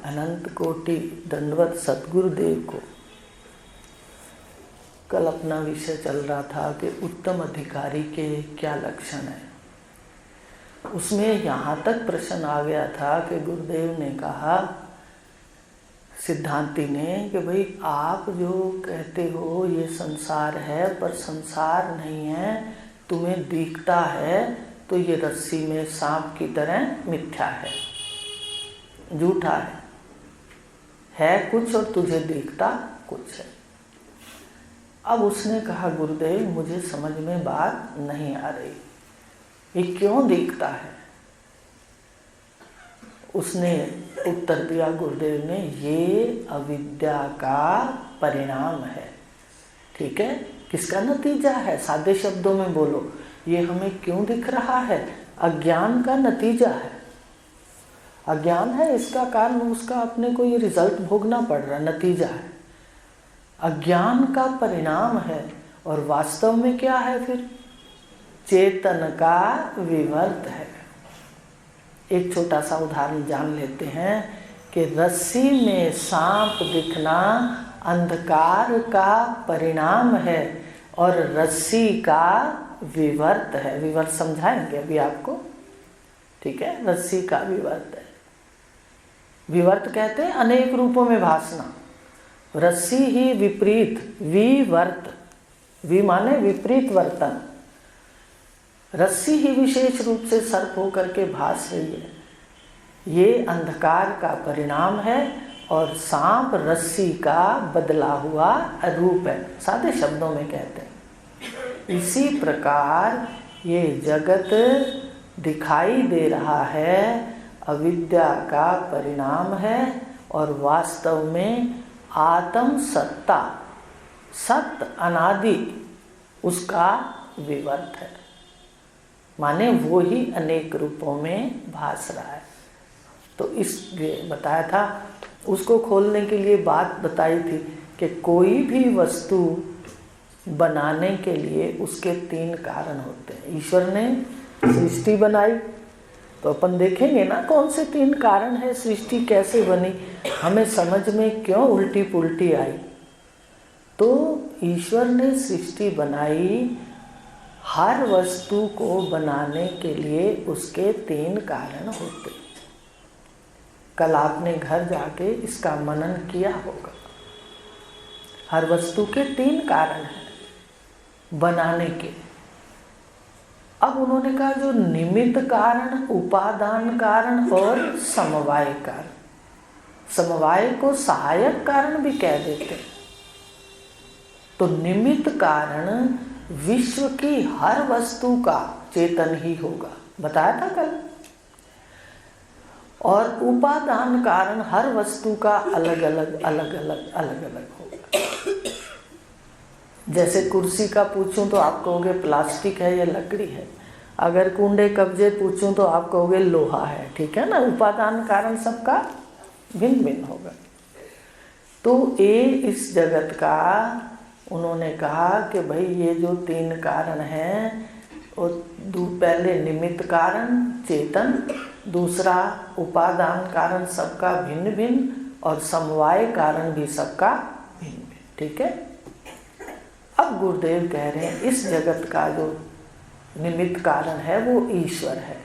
अनंत कोटि दंडवत सद्गुरुदेव को। कल अपना विषय चल रहा था कि उत्तम अधिकारी के क्या लक्षण है। उसमें यहाँ तक प्रश्न आ गया था कि गुरुदेव ने कहा सिद्धांती ने कि भाई आप जो कहते हो ये संसार है पर संसार नहीं है, तुम्हें दिखता है तो ये रस्सी में सांप की तरह मिथ्या है, झूठा है कुछ और तुझे दिखता कुछ है। अब उसने कहा गुरुदेव मुझे समझ में बात नहीं आ रही, ये क्यों दिखता है। उसने उत्तर दिया गुरुदेव ने, ये अविद्या का परिणाम है। ठीक है, किसका नतीजा है? सादे शब्दों में बोलो, ये हमें क्यों दिख रहा है? अज्ञान का नतीजा है। अज्ञान है, इसका कारण उसका अपने को ये रिजल्ट भोगना पड़ रहा है, नतीजा है। अज्ञान का परिणाम है और वास्तव में क्या है फिर? चेतन का विवर्त है। एक छोटा सा उदाहरण जान लेते हैं कि रस्सी में सांप दिखना अंधकार का परिणाम है और रस्सी का विवर्त है। विवर्त समझाएंगे अभी आपको, ठीक है। रस्सी का विवर्त है। विवर्त कहते हैं अनेक रूपों में भासना। रस्सी ही विपरीत, विवर्त, वि माने विपरीत वर्तन। रस्सी ही विशेष रूप से सर्प होकर के भास रही है, ये अंधकार का परिणाम है और सांप रस्सी का बदला हुआ रूप है, सादे शब्दों में कहते हैं। इसी प्रकार ये जगत दिखाई दे रहा है, अविद्या का परिणाम है और वास्तव में आत्म सत्ता, सत्य अनादि, उसका विवर्त है। माने वो ही अनेक रूपों में भास रहा है। तो इसलिए बताया था, उसको खोलने के लिए बात बताई थी कि कोई भी वस्तु बनाने के लिए उसके 3 कारण होते हैं। ईश्वर ने सृष्टि बनाई तो अपन देखेंगे ना कौन से 3 कारण है, सृष्टि कैसे बनी, हमें समझ में क्यों उल्टी पुल्टी आई। तो ईश्वर ने सृष्टि बनाई, हर वस्तु को बनाने के लिए उसके 3 कारण होते। कल आपने घर जाके इसका मनन किया होगा। हर वस्तु के 3 कारण हैं बनाने के। अब उन्होंने कहा जो निमित्त कारण, उपादान कारण और समवाय कारण। समवाय को सहायक कारण भी कह देते। तो निमित्त कारण विश्व की हर वस्तु का चेतन ही होगा, बताया था कल। और उपादान कारण हर वस्तु का अलग अलग होगा। जैसे कुर्सी का पूछूं तो आप कहोगे प्लास्टिक है या लकड़ी है, अगर कुंडे कब्जे पूछूं तो आप कहोगे लोहा है, ठीक है ना। उपादान कारण सबका भिन्न भिन्न होगा। तो ये इस जगत का उन्होंने कहा कि भाई ये जो 3 कारण हैं, और पहले निमित्त कारण चेतन, दूसरा उपादान कारण सबका भिन्न भिन्न और समवाय कारण भी सबका भिन्न भिन्न, ठीक है। अब गुरुदेव कह रहे हैं इस जगत का जो निमित्त कारण है वो ईश्वर है।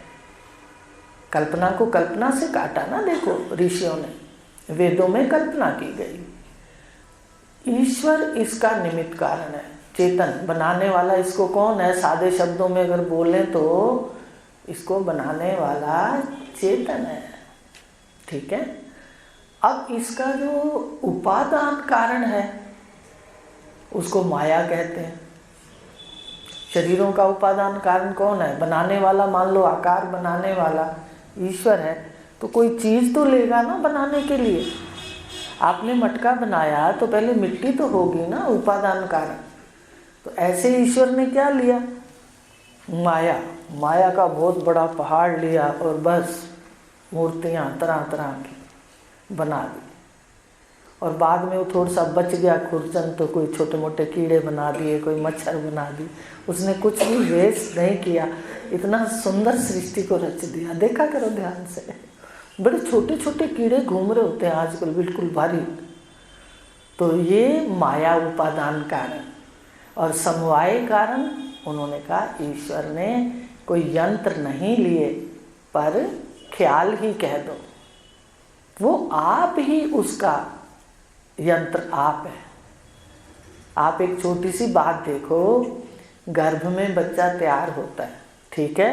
कल्पना को कल्पना से काटा ना, देखो ऋषियों ने, वेदों में कल्पना की गई। ईश्वर इसका निमित्त कारण है, चेतन बनाने वाला इसको कौन है? सादे शब्दों में अगर बोलें तो इसको बनाने वाला चेतन है, ठीक है। अब इसका जो उपादान कारण है उसको माया कहते हैं। शरीरों का उपादान कारण कौन है? बनाने वाला, मान लो आकार बनाने वाला ईश्वर है, तो कोई चीज़ तो लेगा ना बनाने के लिए। आपने मटका बनाया तो पहले मिट्टी तो होगी ना, उपादान कारण। तो ऐसे ईश्वर ने क्या लिया? माया। माया का बहुत बड़ा पहाड़ लिया और बस मूर्तियाँ तरह तरह की बना दी। और बाद में वो थोड़ा सा बच गया खुरचन, तो कोई छोटे मोटे कीड़े बना दिए, कोई मच्छर बना दी। उसने कुछ भी वेस्ट नहीं किया, इतना सुंदर सृष्टि को रच दिया। देखा करो ध्यान से, बड़े छोटे छोटे कीड़े घूम रहे होते हैं आजकल, बिल्कुल बारीक। तो ये माया उपादान कारण और समवाय कारण। उन्होंने कहा ईश्वर ने कोई यंत्र नहीं लिए, पर ख्याल ही कह दो, वो आप ही उसका यंत्र आप है। आप एक छोटी सी बात देखो, गर्भ में बच्चा तैयार होता है, ठीक है,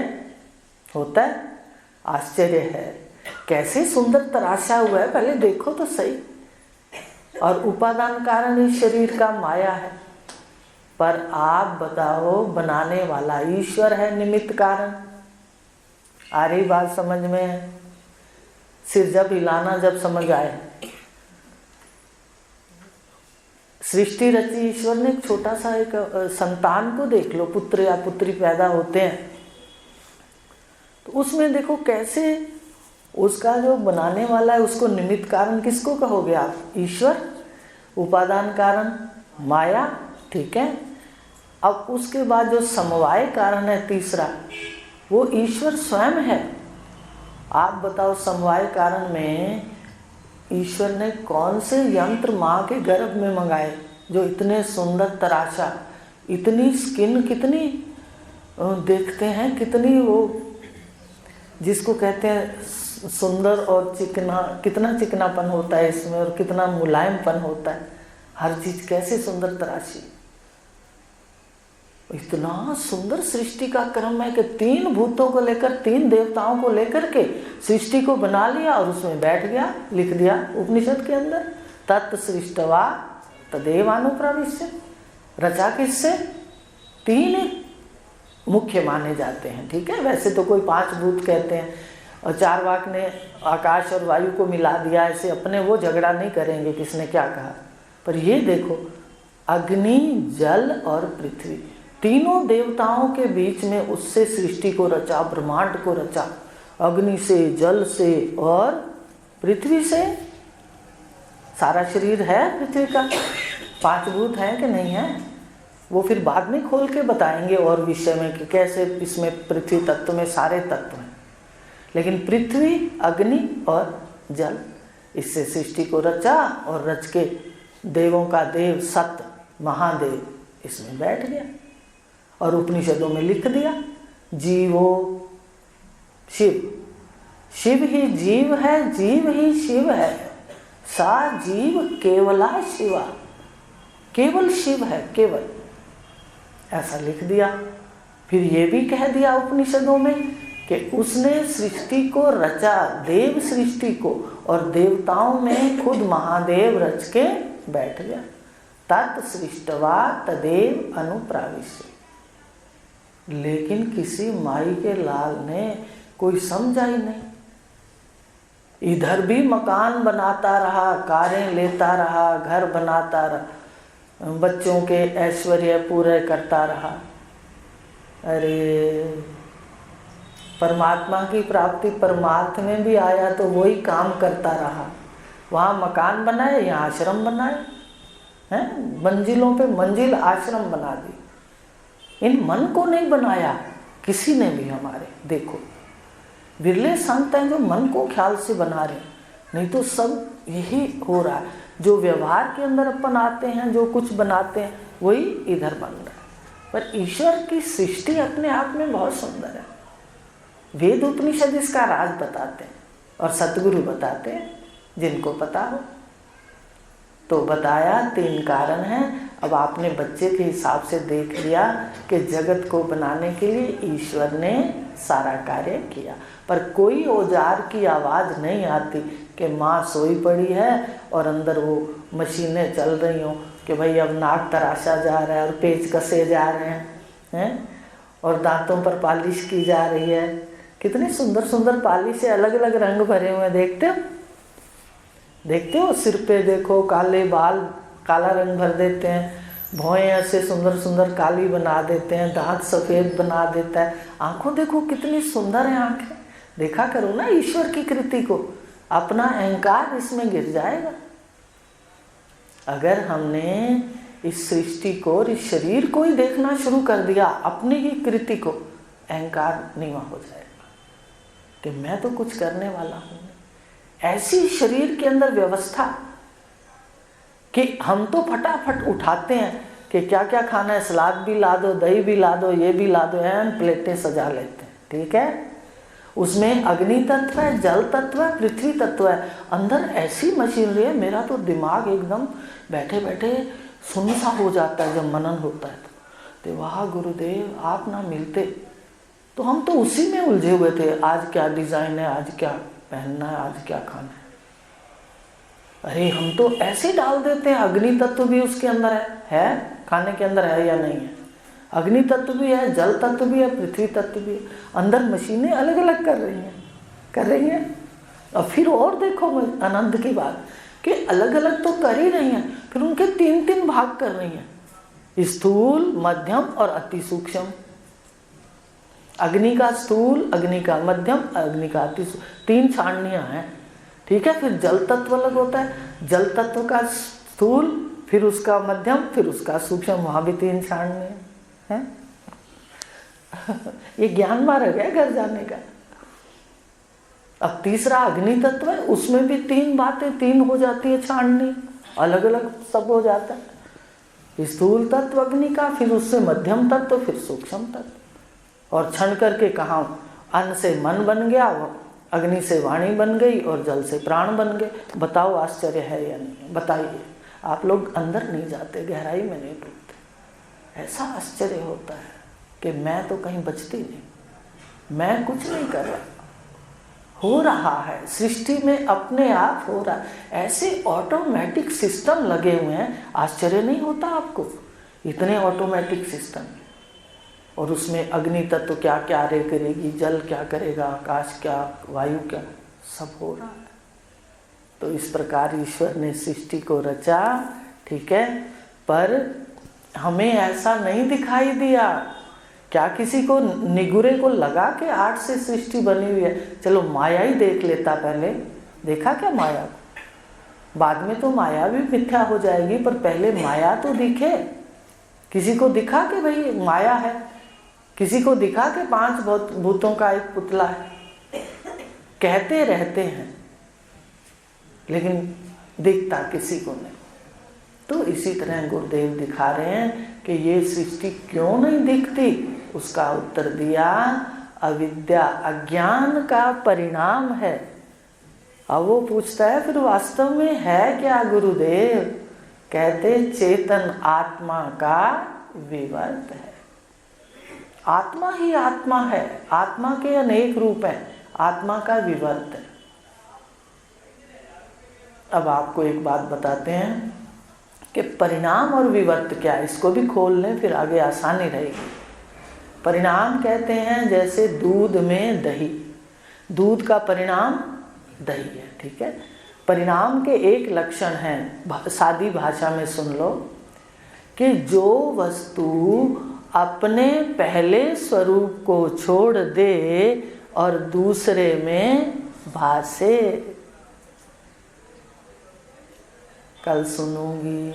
होता है, आश्चर्य है, कैसे सुंदर तराशा हुआ है, पहले देखो तो सही। और उपादान कारण इस शरीर का माया है, पर आप बताओ बनाने वाला ईश्वर है, निमित्त कारण। आ रही बात समझ में है? सिर जब हिलाना जब समझ आए। सृष्टि रची ईश्वर ने। एक छोटा सा एक संतान को देख लो, पुत्र या पुत्री पैदा होते हैं, तो उसमें देखो कैसे उसका जो बनाने वाला है उसको निमित्त कारण किसको कहोगे आप? ईश्वर। उपादान कारण माया, ठीक है। अब उसके बाद जो समवाय कारण है तीसरा, वो ईश्वर स्वयं है। आप बताओ समवाय कारण में ईश्वर ने कौन से यंत्र माँ के गर्भ में मंगाए जो इतने सुंदर तराशा, इतनी स्किन कितनी देखते हैं, कितनी वो जिसको कहते हैं सुंदर और चिकना, कितना चिकनापन होता है इसमें और कितना मुलायमपन होता है, हर चीज कैसे सुंदर तराशी। इतना सुंदर सृष्टि का क्रम है कि 3 भूतों को लेकर, 3 देवताओं को लेकर के सृष्टि को बना लिया और उसमें बैठ गया, लिख दिया उपनिषद के अंदर, तत् सृष्टवा तदेव अनुप्रविश्य। रचा किससे? 3 मुख्य माने जाते हैं, ठीक है। वैसे तो कोई 5 भूत कहते हैं, और चारवाक ने आकाश और वायु को मिला दिया, ऐसे अपने वो झगड़ा नहीं करेंगे किसने क्या कहा। पर ये देखो, अग्नि, जल और पृथ्वी, तीनों देवताओं के बीच में उससे सृष्टि को रचा, ब्रह्मांड को रचा, अग्नि से, जल से और पृथ्वी से। सारा शरीर है पृथ्वी का, 5 भूत हैं कि नहीं है, वो फिर बाद में खोल के बताएंगे और विषय में कि कैसे इसमें पृथ्वी तत्व में सारे तत्व हैं। लेकिन पृथ्वी, अग्नि और जल, इससे सृष्टि को रचा और रच के देवों का देव सत्य महादेव इसमें बैठ गया और उपनिषदों में लिख दिया, जीवो शिव। शिव ही जीव है, जीव ही शिव है, सा जीव केवला शिवा। केवल शिव है, केवल, ऐसा लिख दिया। फिर ये भी कह दिया उपनिषदों में कि उसने सृष्टि को रचा, देव सृष्टि को, और देवताओं में खुद महादेव रच के बैठ गया। तत् सृष्टवा तदेव अनुप्राविश्य। लेकिन किसी माई के लाल ने कोई समझा ही नहीं, इधर भी मकान बनाता रहा, कारें लेता रहा, घर बनाता रहा, बच्चों के ऐश्वर्य पूरे करता रहा। अरे परमात्मा की प्राप्ति परमार्थ में भी आया तो वही काम करता रहा, वहाँ मकान बनाए, यहाँ आश्रम बनाए हैं, मंजिलों पे मंजिल आश्रम बना दी। इन मन को नहीं बनाया किसी ने भी हमारे। देखो विरले संत हैं जो मन को ख्याल से बना रहे, नहीं तो सब यही हो रहा है। जो व्यवहार के अंदर अपन आते हैं, जो कुछ बनाते हैं, वही इधर बन रहा है। पर ईश्वर की सृष्टि अपने आप में बहुत सुंदर है। वेद उपनिषद इसका राज बताते हैं और सतगुरु बताते हैं जिनको पता हो। तो बताया 3 कारण हैं। अब आपने बच्चे के हिसाब से देख लिया कि जगत को बनाने के लिए ईश्वर ने सारा कार्य किया, पर कोई औजार की आवाज़ नहीं आती कि माँ सोई पड़ी है और अंदर वो मशीनें चल रही हों कि भाई अब नाक तराशा जा रहा है और पेच कसे जा रहे हैं और दांतों पर पालिश की जा रही है। कितनी सुंदर सुंदर पालिश है, अलग अलग रंग भरे हुए, देखते हो, देखते हो। सिर पे देखो काले बाल, काला रंग भर देते हैं, भौएं ऐसे सुंदर सुंदर काली बना देते हैं, दांत सफ़ेद बना देता है, आंखों देखो कितनी सुंदर है आंखें। देखा करो ना ईश्वर की कृति को, अपना अहंकार इसमें गिर जाएगा। अगर हमने इस सृष्टि को और इस शरीर को ही देखना शुरू कर दिया, अपनी ही कृति को, अहंकार नीवा हो जाएगा कि मैं तो कुछ करने वाला हूँ। ऐसी शरीर के अंदर व्यवस्था कि हम तो फटाफट उठाते हैं कि क्या क्या खाना है, सलाद भी ला दो, दही भी ला दो, ये भी ला दो, एन प्लेटें सजा लेते हैं। ठीक है, उसमें अग्नि तत्व है, जल तत्व है, पृथ्वी तत्व है, अंदर ऐसी मशीनरी है। मेरा तो दिमाग एकदम बैठे बैठे सुन्न सा हो जाता है जब मनन होता है तो वाह गुरुदेव आप ना मिलते तो हम तो उसी में उलझे हुए थे। आज क्या डिजाइन है, आज क्या पहनना है, आज क्या खाना है। अरे हम तो ऐसे डाल देते हैं। अग्नि तत्व भी उसके अंदर है खाने के अंदर है या नहीं है? अग्नि तत्व भी है, जल तत्व भी है, पृथ्वी तत्व भी है। अंदर मशीनें अलग अलग कर रही हैं। और फिर और देखो आनंद की बात कि अलग अलग तो कर ही रही हैं, फिर उनके 3-3 भाग कर रही हैं, स्थूल, मध्यम और अति सूक्ष्म। अग्नि का स्थूल, अग्नि का मध्यम, अग्नि का अति सूक्ष्म, 3 छाननियां हैं। ठीक है, फिर जल तत्व अलग होता है, जल तत्व का स्थूल, फिर उसका मध्यम, फिर उसका सूक्ष्म, वहां भी 3 छाननियां हैं। ये ज्ञान मार्ग है घर जाने का। अब तीसरा अग्नि तत्व है, उसमें भी 3 बातें, 3 हो जाती है छाननी, अलग अलग सब हो जाता है। स्थूल तत्व अग्नि का, फिर उससे मध्यम तत्व, फिर सूक्ष्म तत्व। और छन करके कहा अन्न से मन बन गया, अग्नि से वाणी बन गई और जल से प्राण बन गए। बताओ आश्चर्य है या नहीं? बताइए। आप लोग अंदर नहीं जाते, गहराई में नहीं डूबते। ऐसा आश्चर्य होता है कि मैं तो कहीं बचती नहीं, मैं कुछ नहीं कर रहा, हो रहा है सृष्टि में अपने आप हो रहा है। ऐसे ऑटोमेटिक सिस्टम लगे हुए हैं, आश्चर्य नहीं होता आपको? इतने ऑटोमेटिक सिस्टम, और उसमें अग्नि तत्व क्या कार्य करेगी, जल क्या करेगा, आकाश क्या, वायु क्या, सब हो रहा है। तो इस प्रकार ईश्वर ने सृष्टि को रचा। ठीक है, पर हमें ऐसा नहीं दिखाई दिया। क्या किसी को निगुरे को लगा कि 8 से सृष्टि बनी हुई है? चलो माया ही देख लेता पहले। देखा क्या माया को? बाद में तो माया भी मिथ्या हो जाएगी, पर पहले माया तो दिखे। किसी को दिखा कि भाई माया है? किसी को दिखा कि 5 भूतों का एक पुतला है? कहते रहते हैं लेकिन दिखता किसी को नहीं। तो इसी तरह गुरुदेव दिखा रहे हैं कि ये सृष्टि क्यों नहीं दिखती। उसका उत्तर दिया, अविद्या, अज्ञान का परिणाम है। अब वो पूछता है फिर वास्तव में है क्या गुरुदेव? कहते चेतन आत्मा का विवर्त है। आत्मा ही आत्मा है, आत्मा के अनेक रूप हैं, आत्मा का विवर्त है। अब आपको एक बात बताते हैं कि परिणाम और विवर्त क्या है, इसको भी खोल लें फिर आगे आसानी रहेगी। परिणाम कहते हैं जैसे दूध में दही, दूध का परिणाम दही है। ठीक है, परिणाम के एक लक्षण हैं, सादी भाषा में सुन लो, कि जो वस्तु अपने पहले स्वरूप को छोड़ दे और दूसरे में भासे। कल सुनूंगी,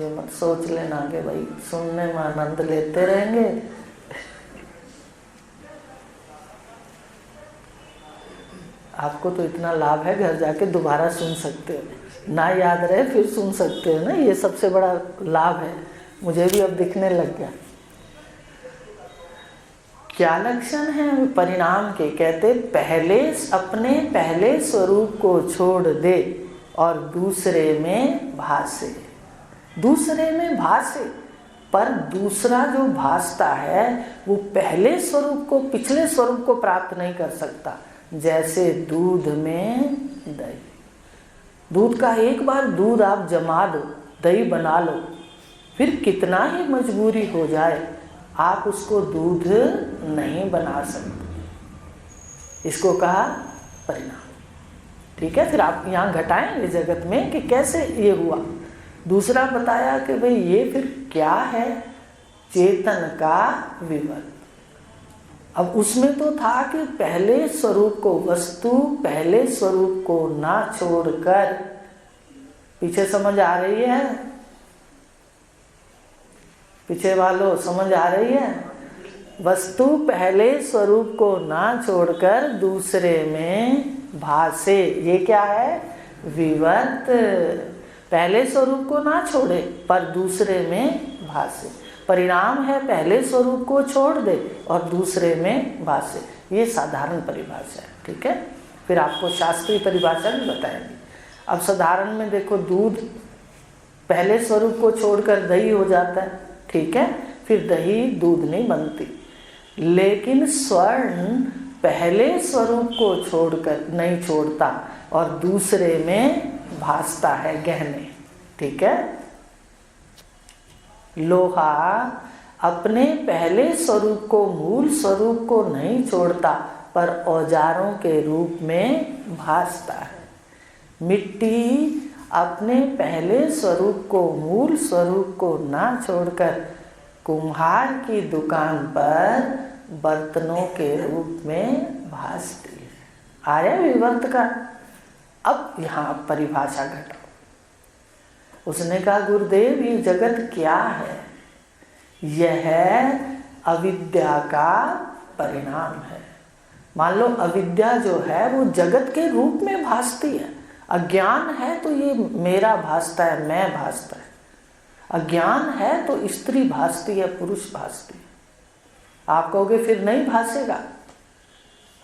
ये मत सोच लेना कि भाई सुनने में आनंद लेते रहेंगे। आपको तो इतना लाभ है, घर जाके दोबारा सुन सकते हो, ना याद रहे फिर सुन सकते हो ना, ये सबसे बड़ा लाभ है। मुझे भी अब दिखने लग गया। क्या लक्षण है परिणाम के? कहते पहले अपने पहले स्वरूप को छोड़ दे और दूसरे में भासे। दूसरे में भासे, पर दूसरा जो भासता है वो पहले स्वरूप को, पिछले स्वरूप को प्राप्त नहीं कर सकता। जैसे दूध में दही, दूध का एक बार दूध आप जमा दो, दही बना लो, फिर कितना ही मजबूरी हो जाए आप उसको दूध नहीं बना सकते। इसको कहा परिणाम। ठीक है, फिर आप यहाँ घटाएं इस जगत में कि कैसे ये हुआ। दूसरा बताया कि भाई ये फिर क्या है, चेतन का विवर्त। अब उसमें तो था कि पहले स्वरूप को, वस्तु पहले स्वरूप को ना छोड़कर, पीछे समझ आ रही है? पीछे वालों समझ आ रही है? वस्तु पहले स्वरूप को ना छोड़कर दूसरे में भासे। ये क्या है? विवर्त। पहले स्वरूप को ना छोड़े पर दूसरे में भासे। परिणाम है पहले स्वरूप को छोड़ दे और दूसरे में भासे। ये साधारण परिभाषा है, ठीक है। फिर आपको शास्त्रीय परिभाषा भी बताएंगे। अब साधारण में देखो, दूध पहले स्वरूप को छोड़कर दही हो जाता है, ठीक है। फिर दही दूध नहीं बनती। लेकिन स्वर्ण पहले स्वरूप को छोड़कर नहीं छोड़ता और दूसरे में भासता है, गहने, ठीक है। लोहा अपने पहले स्वरूप को, मूल स्वरूप को नहीं छोड़ता पर औजारों के रूप में भासता है। मिट्टी अपने पहले स्वरूप को, मूल स्वरूप को ना छोड़कर कुम्हार की दुकान पर बर्तनों के रूप में भासती है। आया विवर्त का। अब यहाँ परिभाषा घटाओ। उसने कहा गुरुदेव ये जगत क्या है? यह अविद्या का परिणाम है। मान लो अविद्या जो है वो जगत के रूप में भासती है। अज्ञान है तो ये मेरा भासता है, मैं भासता है। अज्ञान है तो स्त्री भासती है, पुरुष भासती है। आप कहोगे फिर नहीं भासेगा।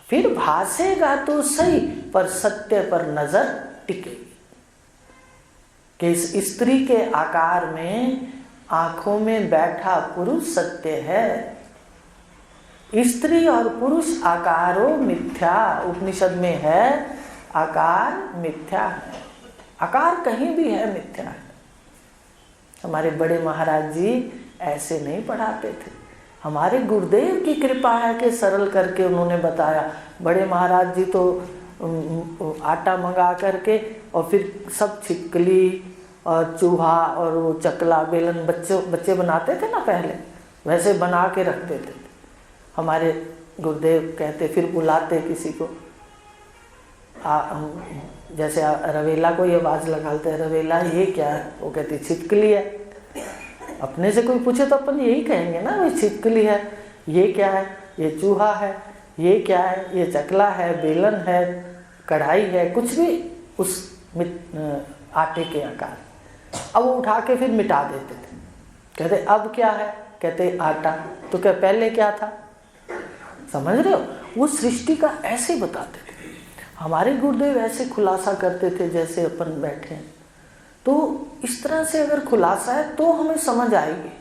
फिर भासेगा तो सही, पर सत्य पर नजर टिकेगी कि इस स्त्री के आकार में आंखों में बैठा पुरुष सत्य है। स्त्री और पुरुष आकारो मिथ्या, उपनिषद में है। आकार मिथ्या है, आकार कहीं भी है, मिथ्या है। हमारे बड़े महाराज जी ऐसे नहीं पढ़ाते थे। हमारे गुरुदेव की कृपा है कि सरल करके उन्होंने बताया। बड़े महाराज जी तो आटा मंगा करके और फिर सब छिपकली और चूहा और वो चकला बेलन बच्चे बनाते थे ना पहले, वैसे बना के रख देते थे। हमारे गुरुदेव कहते, फिर बुलाते किसी को, जैसे रवेला को ये आवाज़ लगाते हैं, रवेला ये क्या है? वो कहती छिपकली है। अपने से कोई पूछे तो अपन यही कहेंगे ना, वो छिपकली है। ये क्या है? ये चूहा है। ये क्या है? ये चकला है, बेलन है, कढ़ाई है, कुछ भी उस आटे के आकार। अब वो उठा के फिर मिटा देते थे। कहते अब क्या है? कहते आटा। तो क्या पहले क्या था? समझ रहे हो? वो सृष्टि का ऐसे बताते थे। हमारे गुरुदेव ऐसे खुलासा करते थे जैसे अपन बैठे हैं। तो इस तरह से अगर खुलासा है तो हमें समझ आएगी।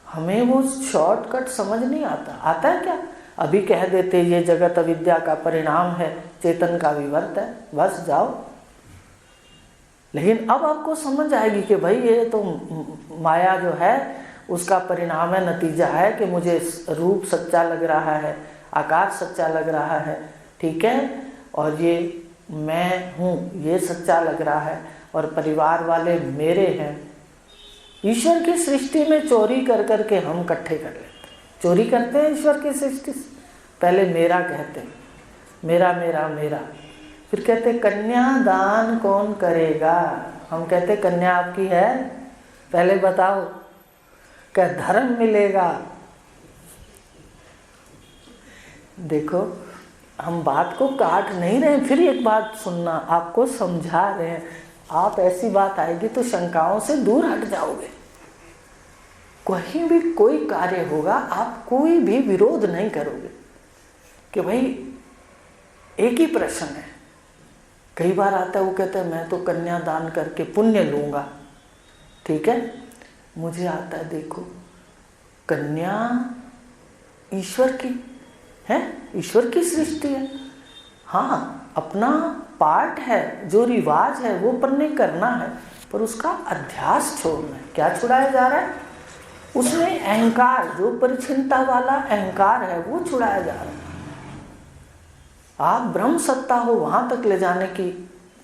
हमें वो शॉर्टकट समझ नहीं आता। आता है क्या? अभी कह देते ये जगत अविद्या का परिणाम है, चेतन का विवर्त है, बस जाओ। लेकिन अब आपको समझ आएगी कि भाई ये तो माया जो है उसका परिणाम है, नतीजा है कि मुझे रूप सच्चा लग रहा है, आकार सच्चा लग रहा है, ठीक है, और ये मैं हूँ ये सच्चा लग रहा है, और परिवार वाले मेरे हैं। ईश्वर की सृष्टि में चोरी कर करके हम इकट्ठे कर लेते, चोरी करते हैं ईश्वर की सृष्टि से। पहले मेरा कहते हैं, मेरा मेरा मेरा। फिर कहते कन्या दान कौन करेगा? हम कहते कन्या आपकी है, पहले बताओ, क्या धर्म मिलेगा? देखो हम बात को काट नहीं रहे, फिर एक बात सुनना, आपको समझा रहे हैं। आप ऐसी बात आएगी तो शंकाओं से दूर हट जाओगे। कहीं भी कोई कार्य होगा आप कोई भी विरोध नहीं करोगे कि भाई एक ही प्रश्न है। कई बार आता है वो कहता है मैं तो कन्या दान करके पुण्य लूँगा, ठीक है। मुझे आता है देखो कन्या ईश्वर की है, ईश्वर की सृष्टि है। हाँ अपना पार्ट है, जो रिवाज है वो अपन ने करना है, पर उसका अध्यास छोड़ना है। क्या छुड़ाया जा रहा है? उसमें अहंकार, जो परिच्छिन्नता वाला अहंकार है वो छुड़ाया जा रहा है। आप ब्रह्म सत्ता हो वहां तक ले जाने की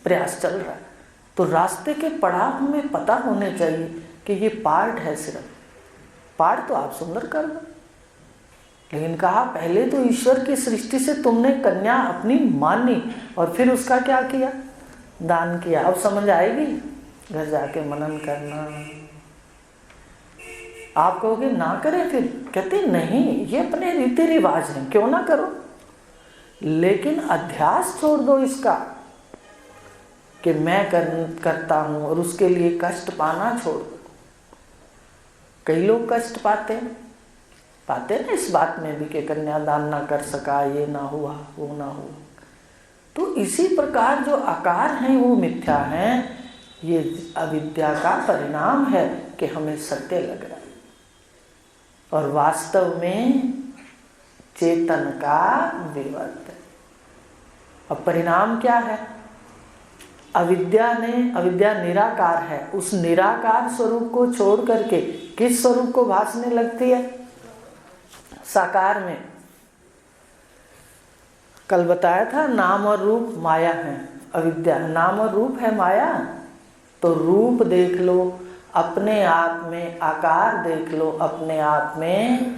प्रयास चल रहा है। तो रास्ते के पड़ाव हमें पता होने चाहिए कि ये पार्ट है, सिर्फ पार्ट तो आप सुंदर कर लो। लेकिन कहा पहले तो ईश्वर की सृष्टि से तुमने कन्या अपनी मानी और फिर उसका क्या किया? दान किया। अब समझ आएगी, घर जाके मनन करना। आप कहोगे ना करें, फिर कहते नहीं ये अपने रीति रिवाज हैं, क्यों ना करो। लेकिन अध्यास छोड़ दो इसका कि मैं करता हूँ और उसके लिए कष्ट पाना छोड़ दो। कई लोग कष्ट पाते ना इस बात में भी कि कन्यादान ना कर सका, ये ना हुआ, वो ना हुआ। तो इसी प्रकार जो आकार हैं वो मिथ्या हैं। ये अविद्या का परिणाम है कि हमें सत्य लग रहा है और वास्तव में चेतन का विवर्त है। अब परिणाम क्या है? अविद्या निराकार है, उस निराकार स्वरूप को छोड़ करके किस स्वरूप को भासने लगती है? साकार में। कल बताया था नाम और रूप माया है, अविद्या नाम और रूप है माया। तो रूप देख लो अपने आप में, आकार देख लो अपने आप में,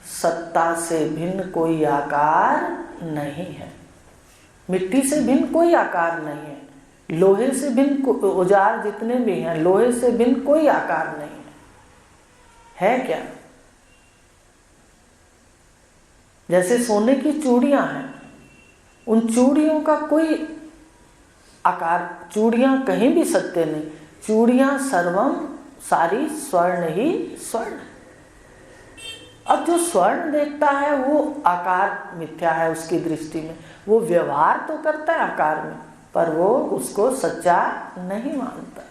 सत्ता से भिन्न कोई आकार नहीं है। मिट्टी से भिन्न कोई आकार नहीं है, लोहे से भिन्न औजार जितने भी हैं, लोहे से भिन्न कोई आकार नहीं है क्या? जैसे सोने की चूड़ियां हैं, उन चूड़ियों का कोई आकार, चूड़ियां कहीं भी सत्य नहीं, चूड़ियां सर्वम सारी स्वर्ण ही स्वर्ण। अब जो स्वर्ण देखता है वो आकार मिथ्या है उसकी दृष्टि में, वो व्यवहार तो करता है आकार में पर वो उसको सच्चा नहीं मानता।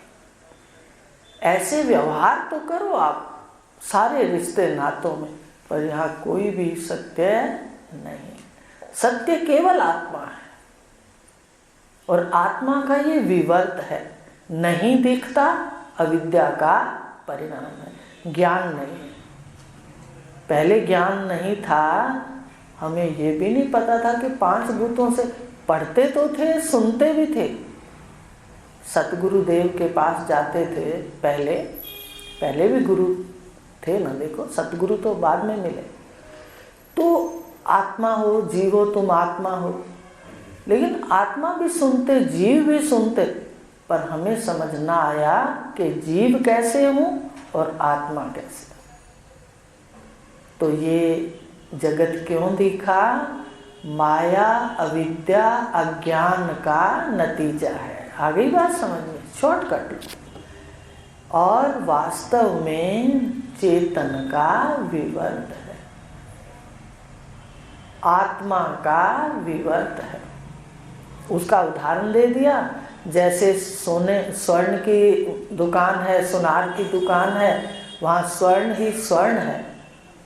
ऐसे व्यवहार तो करो आप सारे रिश्ते नातों में, पर यहाँ कोई भी सत्य नहीं। सत्य केवल आत्मा है और आत्मा का ये विवर्त है, नहीं दिखता, अविद्या का परिणाम है, ज्ञान नहीं है। पहले ज्ञान नहीं था, हमें ये भी नहीं पता था कि 5 भूतों से पढ़ते तो थे, सुनते भी थे। सतगुरुदेव के पास जाते थे, पहले भी गुरु थे ना, देखो सतगुरु तो बाद में मिले। तो आत्मा हो, जीव हो, तुम आत्मा हो, लेकिन आत्मा भी सुनते, जीव भी सुनते, पर हमें समझ ना आया कि जीव कैसे हूँ और आत्मा कैसे। तो ये जगत क्यों दिखा? माया, अविद्या, अज्ञान का नतीजा है। आ गई बात समझ में? शॉर्टकट लो। और वास्तव में चेतन का विवर्त है, आत्मा का विवर्त है। उसका उदाहरण दे दिया, जैसे स्वर्ण की दुकान है, सुनार की दुकान है, वहाँ स्वर्ण ही स्वर्ण है,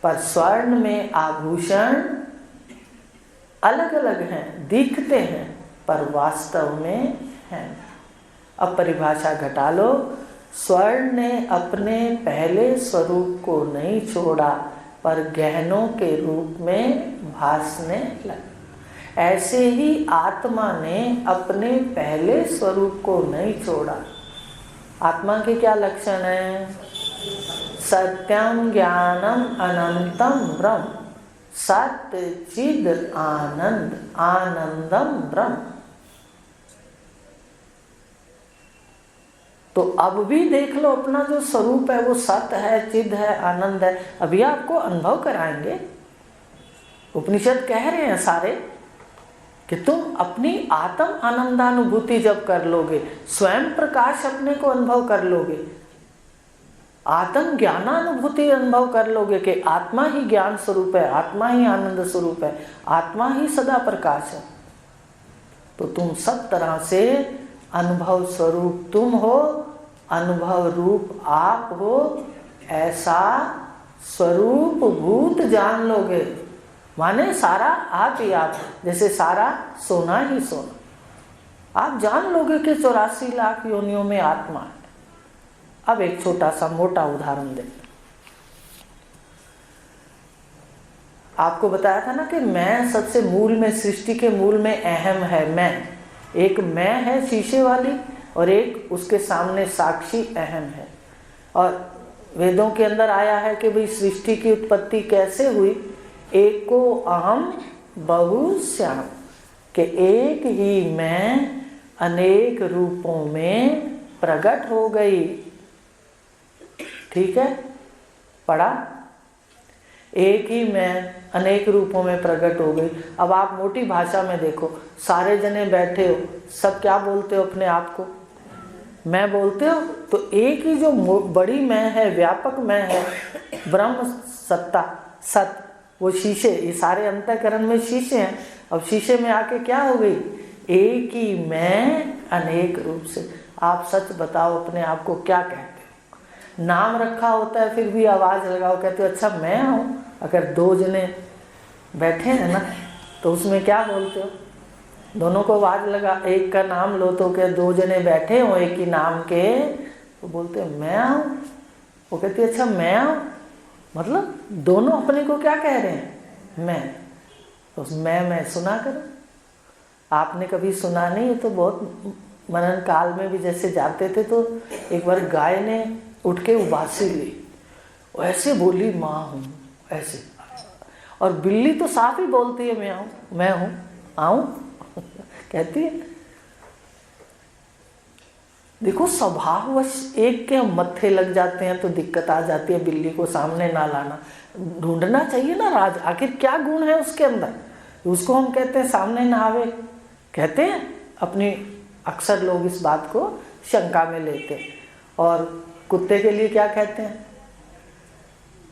पर स्वर्ण में आभूषण अलग अलग हैं, दिखते हैं, पर वास्तव में हैं। अब परिभाषा घटा लो, स्वर्ण ने अपने पहले स्वरूप को नहीं छोड़ा, पर गहनों के रूप में भासने लगा। ऐसे ही आत्मा ने अपने पहले स्वरूप को नहीं छोड़ा। आत्मा के क्या लक्षण है? सत्यम ज्ञानम अनंतम ब्रह्म, सत्य चिद आनंद, आनंदम ब्रह्म। तो अब भी देख लो अपना जो स्वरूप है वो सत्य है, चिद है, आनंद है। अभी आपको अनुभव कराएंगे। उपनिषद कह रहे हैं सारे कि तुम अपनी आत्म आनंदानुभूति जब कर लोगे, स्वयं प्रकाश अपने को अनुभव कर लोगे, आत्म ज्ञानानुभूति अनुभव कर लोगे कि आत्मा ही ज्ञान स्वरूप है, आत्मा ही आनंद स्वरूप है, आत्मा ही सदा प्रकाश है, तो तुम सब तरह से अनुभव स्वरूप तुम हो, अनुभव रूप आप हो, ऐसा स्वरूप भूत जान लोगे। माने सारा आप ही आप, जैसे सारा सोना ही सोना। आप जान लोगे कि 84 लाख योनियों में आत्मा है। अब एक छोटा सा मोटा उदाहरण दें। आपको बताया था ना कि मैं सबसे मूल में, सृष्टि के मूल में अहम है मैं। एक मैं है शीशे वाली और एक उसके सामने साक्षी अहम है। और वेदों के अंदर आया है कि भाई सृष्टि की उत्पत्ति कैसे हुई? एको अहम बहुश्याम, कि एक ही मैं अनेक रूपों में प्रकट हो गई। ठीक है, पढ़ा? एक ही मैं अनेक रूपों में प्रकट हो गई। अब आप मोटी भाषा में देखो, सारे जने बैठे हो, सब क्या बोलते हो अपने आप को? मैं बोलते हो। तो एक ही जो बड़ी मैं है, व्यापक मैं है, ब्रह्म सत्ता सत, वो शीशे, ये सारे अंतःकरण में शीशे हैं। अब शीशे में आके क्या हो गई? एक ही मैं अनेक रूप से। आप सच बताओ अपने आप को क्या कहते हो? नाम रखा होता है फिर भी आवाज लगाओ, कहते हो अच्छा मैं हूँ। अगर दो जने बैठे हैं ना तो उसमें क्या बोलते हो? दोनों को आवाज लगा, एक का नाम लो तो क्या दो जने बैठे हो एक ही नाम के, तो बोलते हैं मैं हूँ। वो कहती है अच्छा मैं हूँ, मतलब दोनों अपने को क्या कह रहे हैं? मैं। तो मैं सुना करो। आपने कभी सुना नहीं है तो बहुत मनन काल में भी जैसे जाते थे तो एक बार गाय ने उठ के उबासी ली, ऐसे बोली माँ हूँ ऐसे। और बिल्ली तो साफ ही बोलती है मैं हूँ आऊँ कहती है। देखो स्वभाववश एक के हम मत्थे लग जाते हैं तो दिक्कत आ जाती है। बिल्ली को सामने ना लाना, ढूंढना चाहिए ना राज, आखिर क्या गुण है उसके अंदर, उसको हम कहते हैं सामने ना आवे, कहते हैं अपनी। अक्सर लोग इस बात को शंका में लेते हैं। और कुत्ते के लिए क्या कहते हैं?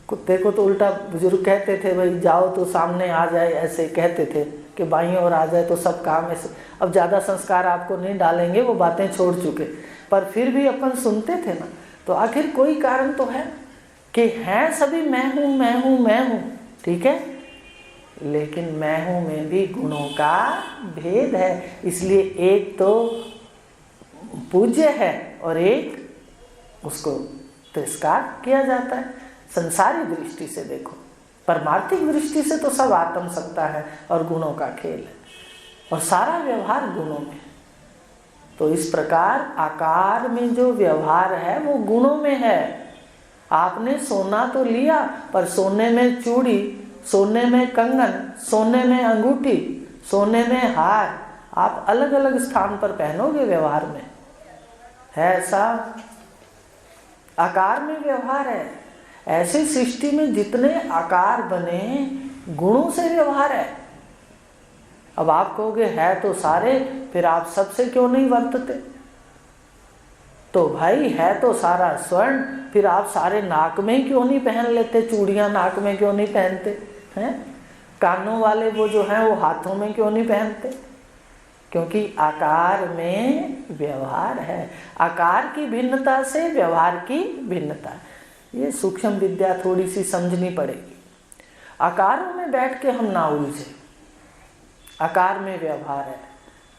कुत्ते को तो उल्टा बुजुर्ग कहते थे भाई जाओ तो सामने आ जाए, ऐसे कहते थे कि बाईं ओर आ जाए तो सब काम ऐसे। अब ज़्यादा संस्कार आपको नहीं डालेंगे, वो बातें छोड़ चुके, पर फिर भी अपन सुनते थे ना। तो आखिर कोई कारण तो है कि हैं सभी मैं हूँ मैं हूँ मैं हूँ, ठीक है, लेकिन मैं हूँ में भी गुणों का भेद है। इसलिए एक तो पूज्य है और एक उसको तिरस्कार किया जाता है। संसारी दृष्टि से देखो, परमार्थिक दृष्टि से तो सब आत्म सत्ता है और गुणों का खेल है और सारा व्यवहार गुणों में। तो इस प्रकार आकार में जो व्यवहार है वो गुणों में है। आपने सोना तो लिया, पर सोने में चूड़ी, सोने में कंगन, सोने में अंगूठी, सोने में हार, आप अलग अलग स्थान पर पहनोगे व्यवहार में, है ऐसा? आकार में व्यवहार है। ऐसी सृष्टि में जितने आकार बने गुणों से व्यवहार है। अब आप कहोगे है तो सारे, फिर आप सबसे क्यों नहीं वर्तते? तो भाई है तो सारा स्वर्ण, फिर आप सारे नाक में ही क्यों नहीं पहन लेते? चूड़ियां नाक में क्यों नहीं पहनते हैं? कानों वाले वो जो हैं वो हाथों में क्यों नहीं पहनते? क्योंकि आकार में व्यवहार है। आकार की भिन्नता से व्यवहार की भिन्नता। ये सूक्ष्म विद्या थोड़ी सी समझनी पड़ेगी। आकारों में बैठ के हम ना उलझे। आकार में व्यवहार है,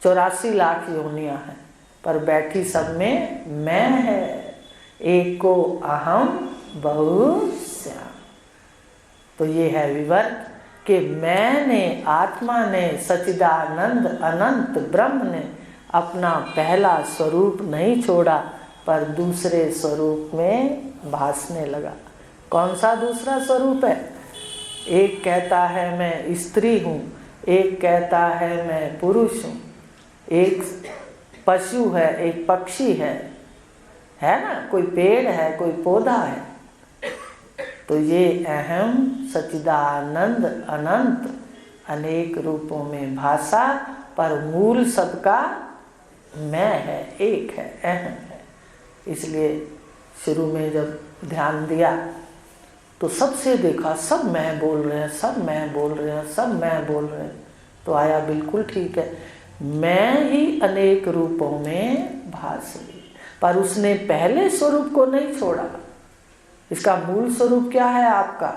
84 लाख योनियां हैं, पर बैठी सब में मैं है, एक को अहम बहुश्याम। तो ये है विवर्त कि मैंने, आत्मा ने, सच्चिदानंद अनंत ब्रह्म ने अपना पहला स्वरूप नहीं छोड़ा, पर दूसरे स्वरूप में भासने लगा। कौन सा दूसरा स्वरूप है? एक कहता है मैं स्त्री हूँ, एक कहता है मैं पुरुष हूँ, एक पशु है, एक पक्षी है ना, कोई पेड़ है, कोई पौधा है। तो ये अहम सच्चिदानंद अनंत अनेक रूपों में भाषा, पर मूल सबका मैं है, एक है, अहम है। इसलिए शुरू में जब ध्यान दिया तो सबसे देखा सब मैं बोल रहे हैं, सब मैं बोल रहे हैं, सब मैं बोल रहे हैं, तो आया बिल्कुल ठीक है, मैं ही अनेक रूपों में भास रही। पर उसने पहले स्वरूप को नहीं छोड़ा। इसका मूल स्वरूप क्या है आपका?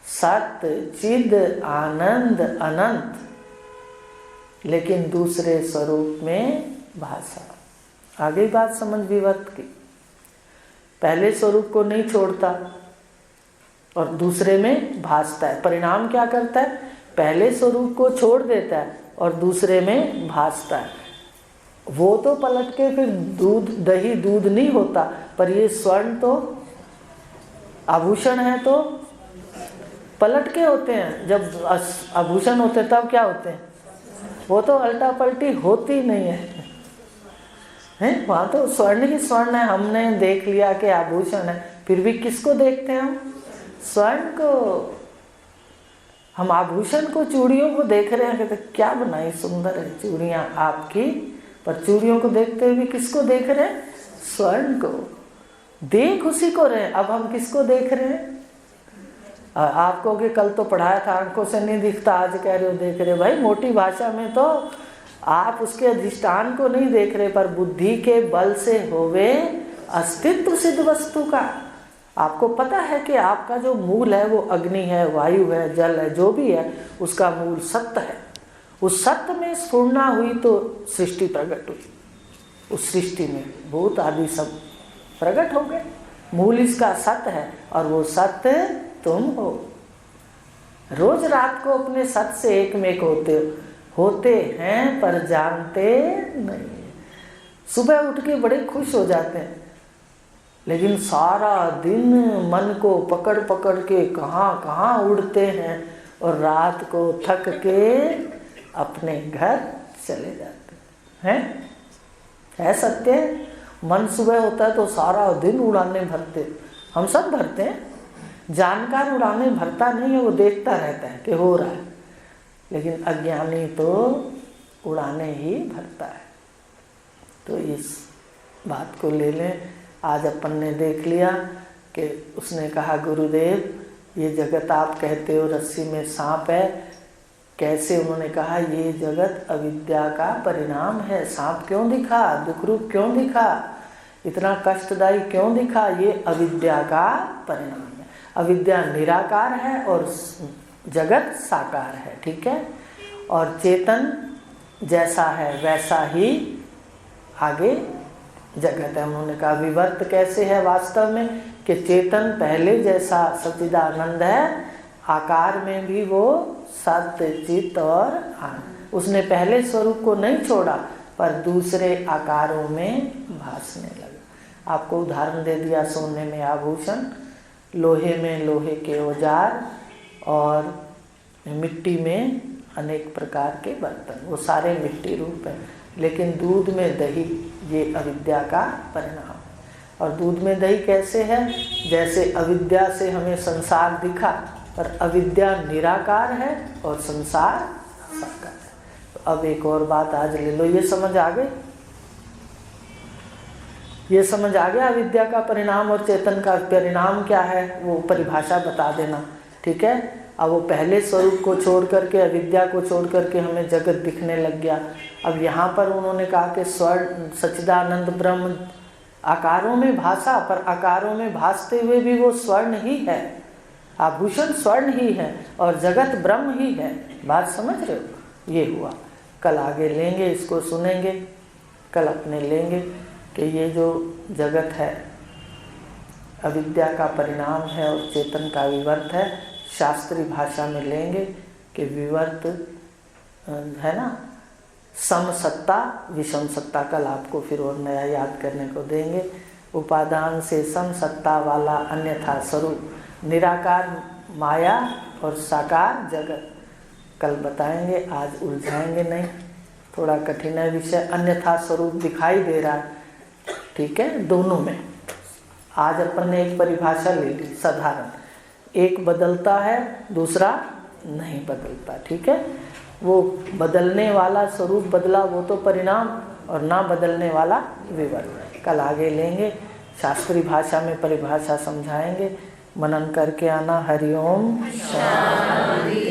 सत्य चिद आनंद अनंत, लेकिन दूसरे स्वरूप में भाषा। आगे बात समझ विवर्त की। पहले स्वरूप को नहीं छोड़ता और दूसरे में भासता है। परिणाम क्या करता है? पहले स्वरूप को छोड़ देता है और दूसरे में भासता है। वो तो पलट के फिर दूध दही दूध नहीं होता, पर ये स्वर्ण तो आभूषण है तो पलट के होते हैं। जब आभूषण होते तब क्या होते हैं? वो तो अल्टा पलटी होती नहीं है, वहाँ तो स्वर्ण ही स्वर्ण है। हमने देख लिया कि आभूषण है, फिर भी किसको देखते हैं हम? स्वर्ण को। हम आभूषण को, चूड़ियों को देख रहे हैं, कहते क्या बनाई सुंदर है चूड़ियाँ आपकी, पर चूड़ियों को देखते हुए किसको देख रहे हैं? स्वर्ण को। देख उसी को रहे। अब हम किसको देख रहे हैं? आप कहोगे कल तो पढ़ाया था आंखों से नहीं दिखता, आज कह रहे हो देख रहे। भाई मोटी भाषा में तो आप उसके अधिष्ठान को नहीं देख रहे, पर बुद्धि के बल से होवे अस्तित्व सिद्ध वस्तु का। आपको पता है कि आपका जो मूल है वो अग्नि है, वायु है, जल है, जो भी है उसका मूल सत्य है। उस सत्य में स्फुरना हुई तो सृष्टि प्रकट हुई। उस सृष्टि में भूत आदि सब प्रकट हो गए। मूल इसका सत्य है और वो सत्य तुम हो। रोज रात को अपने सत्य से एक में एक होते हैं पर जानते नहीं। सुबह उठ के बड़े खुश हो जाते हैं, लेकिन सारा दिन मन को पकड़ पकड़ के कहाँ कहाँ उड़ते हैं और रात को थक के अपने घर चले जाते हैं। है सत्य। मन सुबह होता है तो सारा दिन उड़ाने भरते, हम सब भरते हैं। जानकार उड़ाने भरता नहीं है, वो देखता रहता है कि हो रहा है, लेकिन अज्ञानी तो उड़ाने ही भरता है। तो इस बात को ले लें। आज अपन ने देख लिया कि उसने कहा गुरुदेव ये जगत आप कहते हो रस्सी में सांप है, कैसे? उन्होंने कहा ये जगत अविद्या का परिणाम है। सांप क्यों दिखा, दुख रूप क्यों दिखा, इतना कष्टदायी क्यों दिखा? ये अविद्या का परिणाम है। अविद्या निराकार है और जगत साकार है, ठीक है। और चेतन जैसा है वैसा ही आगे जगत है। उन्होंने कहा विवर्त कैसे है वास्तव में, कि चेतन पहले जैसा सच्चिदानंद है, आकार में भी वो सत्य चित और आनंद। उसने पहले स्वरूप को नहीं छोड़ा पर दूसरे आकारों में भासने लगा। आपको उदाहरण दे दिया, सोने में आभूषण, लोहे में लोहे के औजार और मिट्टी में अनेक प्रकार के बर्तन, वो सारे मिट्टी रूप हैं। लेकिन दूध में दही ये अविद्या का परिणाम है। और दूध में दही कैसे है? जैसे अविद्या से हमें संसार दिखा, पर अविद्या निराकार है और संसार साकार है। तो अब एक और बात आज ले लो, ये समझ आ गई? ये समझ आ गया अविद्या का परिणाम और चेतन का परिणाम क्या है, वो परिभाषा बता देना, ठीक है। अब वो पहले स्वरूप को छोड़ करके, अविद्या को छोड़ करके हमें जगत दिखने लग गया। अब यहाँ पर उन्होंने कहा कि स्वर्ण सच्चिदानंद ब्रह्म आकारों में भाषा, पर आकारों में भासते हुए भी वो स्वर्ण ही है, आभूषण स्वर्ण ही है और जगत ब्रह्म ही है। बात समझ रहे हो? ये हुआ। कल आगे लेंगे, इसको सुनेंगे, कल अपने लेंगे कि ये जो जगत है अविद्या का परिणाम है और चेतन का विवर्त है। शास्त्रीय भाषा में लेंगे कि विवर्त है ना, सम सत्ता विषम सत्ता। कल आपको फिर और नया याद करने को देंगे। उपादान से सम सत्ता वाला अन्यथा स्वरूप, निराकार माया और साकार जगत कल बताएंगे, आज उलझाएंगे नहीं, थोड़ा कठिन है विषय। अन्यथा स्वरूप दिखाई दे रहा है, ठीक है, दोनों में। आज अपन ने एक परिभाषा ले ली साधारण, एक बदलता है दूसरा नहीं बदलता, ठीक है। वो बदलने वाला स्वरूप बदला वो तो परिणाम, और ना बदलने वाला विवर्त। कल आगे लेंगे, शास्त्रीय भाषा में परिभाषा समझाएंगे। मनन करके आना। हरिओम शांति।